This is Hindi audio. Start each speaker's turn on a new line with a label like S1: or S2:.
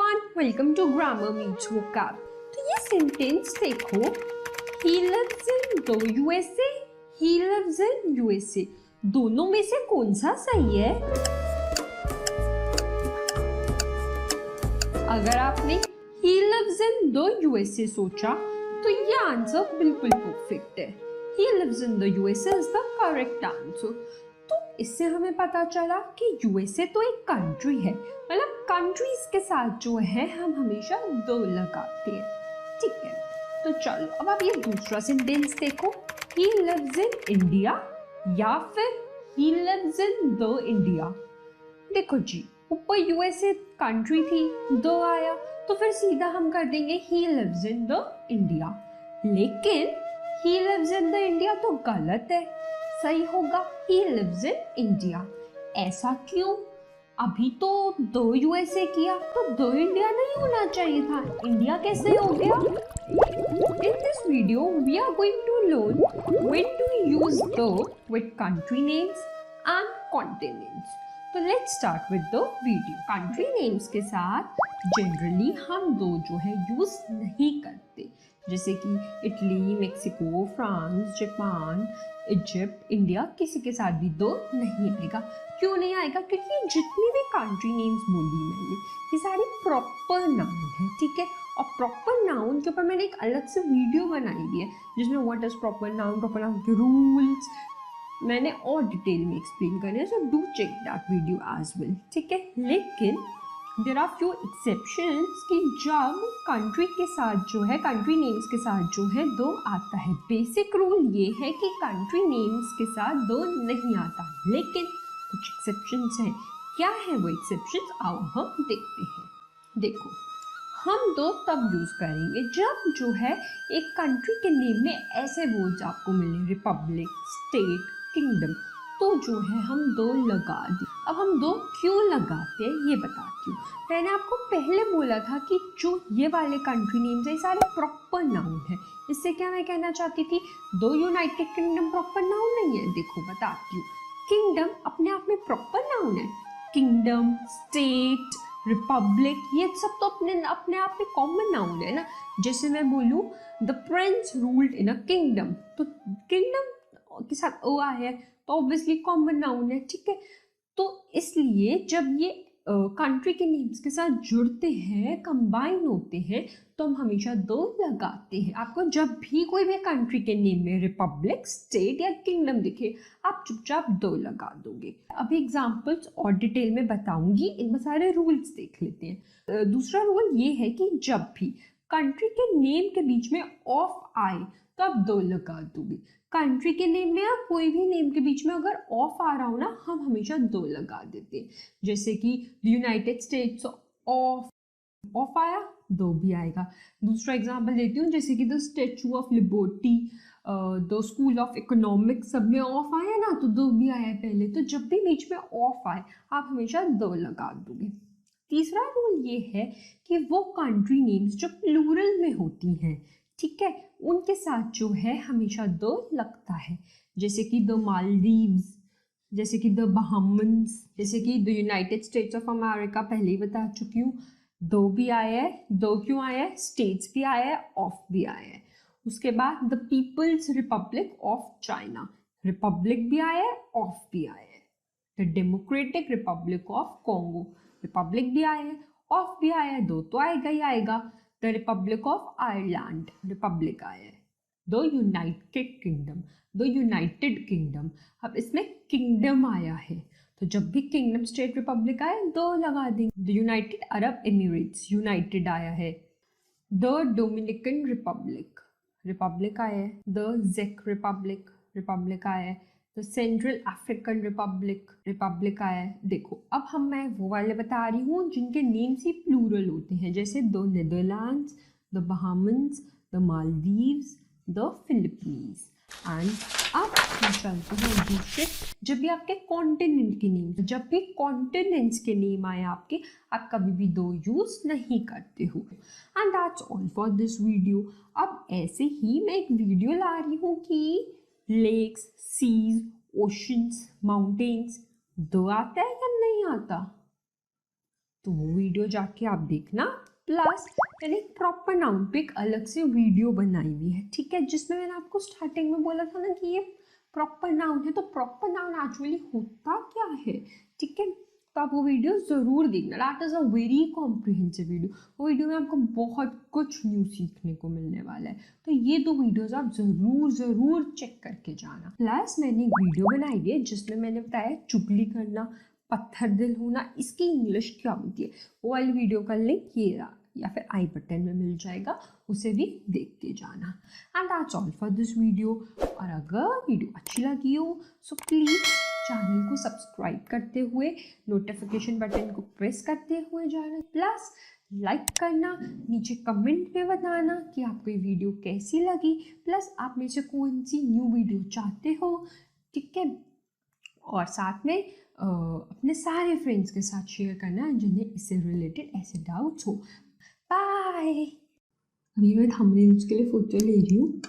S1: everyone, welcome to Grammar Meets Vocab. तो ये सेंटेंस देखो, he lives in the USA, he lives in USA. दोनों में से कौन सा सही है? अगर आपने he lives in the USA सोचा तो ये आंसर बिल्कुल परफेक्ट है. He lives in the USA is the correct answer. तो इससे हमें पता चला कि यूएसए तो एक कंट्री है, मतलब कंट्रीज के साथ जो है हम हमेशा दो लगाते हैं. ठीक है, तो चलो अब आप ये दूसरा सेंटेंस देखो, he lives in India या फिर he lives in the India. देखो जी, ऊपर यूएसए कंट्री थी, दो आया तो फिर सीधा हम कर देंगे he lives in the India. लेकिन he lives in the India तो गलत है, सही होगा he lives in India. ऐसा क्यों? अभी तो दो यूएसए किया तो दो इंडिया नहीं होना चाहिए था, इंडिया कैसे हो गया? In this video we are going to learn when to use the with country names and continents. तो let's start with the video. country names के साथ जनरली हम दो जो है यूज नहीं करते, जैसे कि Italy, Mexico, France, Japan, Egypt, India, किसी के साथ भी दो नहीं आएगा. क्यों नहीं आएगा? क्योंकि जितनी भी कंट्री नेम्स बोली मैंने ये सारी प्रॉपर नाउन है. ठीक है, और प्रॉपर नाउन के ऊपर मैंने एक अलग से वीडियो बनाई हुई है जिसमें व्हाट इज प्रॉपर नाउन के रूल्स मैंने और डिटेल में एक्सप्लेन करने हैं, so do check that video as well. ठीक है, लेकिन देयर आर फ्यू एक्सेप्शंस कि जब कंट्री के साथ जो है कंट्री नेम्स के साथ जो है दो आता है. बेसिक रूल ये है कि कंट्री नेम्स के साथ दो नहीं आता, लेकिन कुछ एक्सेप्शंस हैं. क्या है वो एक्सेप्शंस? आओ हम देखते हैं. देखो, हम दो तब यूज करेंगे जब जो है एक कंट्री के नेम में ऐसे वर्ड्स आपको मिले, रिपब्लिक, स्टेट, किंगडम, तो जो है हम दो लगा दें. अब हम दो क्यों लगाते हैं ये बताती हूँ. मैंने आपको पहले बोला था कि जो ये वाले कंट्री नेम्स है सारे प्रॉपर नाउन है. इससे क्या मैं कहना चाहती थी, दो यूनाइटेड किंगडम प्रॉपर नाउन नहीं है. देखो बताती हूँ, किंगडम अपने आप में प्रॉपर नाउन है. किंगडम, स्टेट, रिपब्लिक, ये सब तो अपने आप में कॉमन नाउन है ना. जैसे मैं बोलूँ the Prince ruled in a kingdom, तो किंगडम के साथ ओ आया है तो ऑब्वियसली कॉमन नाउन है. ठीक है, तो इसलिए जब ये कंट्री के नेम्स के साथ जुड़ते हैं, कंबाइन होते हैं, तो हम हमेशा दो लगाते हैं. आपको जब भी कोई भी कंट्री के नेम में रिपब्लिक, स्टेट या किंगडम दिखे, आप चुपचाप दो लगा दोगे. अभी एग्जांपल्स और डिटेल में बताऊंगी, इनमें सारे रूल्स देख लेते हैं. दूसरा रूल ये है कि जब भी कंट्री के नेम के बीच में ऑफ आए तो आप दो लगा दोगे. कंट्री के नेम में या कोई भी नेम के बीच में अगर ऑफ आ रहा हो ना, हम हमेशा दो लगा देते हैं. जैसे कि यूनाइटेड स्टेट्स ऑफ आया, दो भी आएगा. दूसरा एग्जांपल देती हूँ, जैसे कि the statue of liberty, the school of economics, सब में ऑफ आया ना तो दो भी आया पहले. तो जब भी बीच में ऑफ आए आप हमेशा दो लगा दोगे. तीसरा रूल ये है कि वो कंट्री नेम्स जो प्लूरल में होती हैं, ठीक है, उनके साथ जो है हमेशा दो लगता है. जैसे कि द मालदीव्स, जैसे कि द बहामन्स, जैसे कि the United states of America, पहले ही बता चुकी हूँ. दो भी आया है, दो क्यों आया है? स्टेट्स भी आया है, ऑफ भी आया है. उसके बाद the people's republic of China, republic भी आया है, ऑफ भी आया है. The democratic republic of Congo, republic भी आया है, ऑफ भी आया है, दो तो आएगा ही आएगा. The Republic of Ireland, Republic आया है. द यूनाइटेड किंगडम, अब इसमें किंगडम आया है तो जब भी किंगडम, स्टेट, रिपब्लिक आए दो लगा देंगे. The United Arab Emirates, United आया है. द डोमिनिकन रिपब्लिक, रिपब्लिक आया है. द जेक रिपब्लिक, रिपब्लिक आया है. The central African Republic, Republic आया है. देखो अब मैं वो वाले बता रही हूँ जिनके नेम्स ही प्लूरल होते हैं, जैसे the Netherlands, the Bahamas, the Maldives, the Philippines. And अब हम चलते हैं दूसरे, जब भी आपके कॉन्टिनेंट के नेम, जब भी कॉन्टिनेंट्स के नेम आए आपके, आप कभी भी दो यूज नहीं करते हो. And that's all for this video. अब ऐसे ही मैं एक वीडियो ला रही हूँ कि लेक्स, सीज, ओशंस, माउंटेन्स दो आता है या नहीं आता? तो वो वीडियो जाके आप देखना। प्लस मैंने एक प्रॉपर नाउन पे एक अलग से वीडियो बनाई हुई है, ठीक है, जिसमें मैंने आपको स्टार्टिंग में बोला था ना कि ये प्रॉपर नाउन है, तो प्रॉपर नाउन एक्चुअली होता क्या है, ठीक है। तो आप वो वीडियो ज़रूर देखना, that is a very comprehensive video. वो वीडियो में आपको बहुत कुछ न्यू सीखने को मिलने वाला है, तो ये 2 वीडियोज़ आप ज़रूर चेक करके जाना। प्लस मैंने एक वीडियो बनाई है जिसमें मैंने बताया चुगली करना, पत्थर दिल होना, इसकी इंग्लिश क्या होती है। वो वाली वीडियो का लिंक ये रहा या फिर आई बटन में मिल जाएगा, उसे भी देख के जाना। And that's all for this video. और अगर वीडियो अच्छी लगी हो सो प्लीज़ चैनल को सब्सक्राइब करते हुए नोटिफिकेशन बटन को प्रेस करते हुए जाना। प्लस लाइक करना, नीचे कमेंट में बताना कि आपको ये वीडियो कैसी लगी, प्लस आप में से कौन सी न्यू वीडियो चाहते हो, ठीक है। और साथ में अपने सारे फ्रेंड्स के साथ शेयर करना जिन्हें इससे रिलेटेड ऐसे डाउट्स हो। बाय। अभी मैं थंबनेल्स के लिए फोटो ले रही हूँ।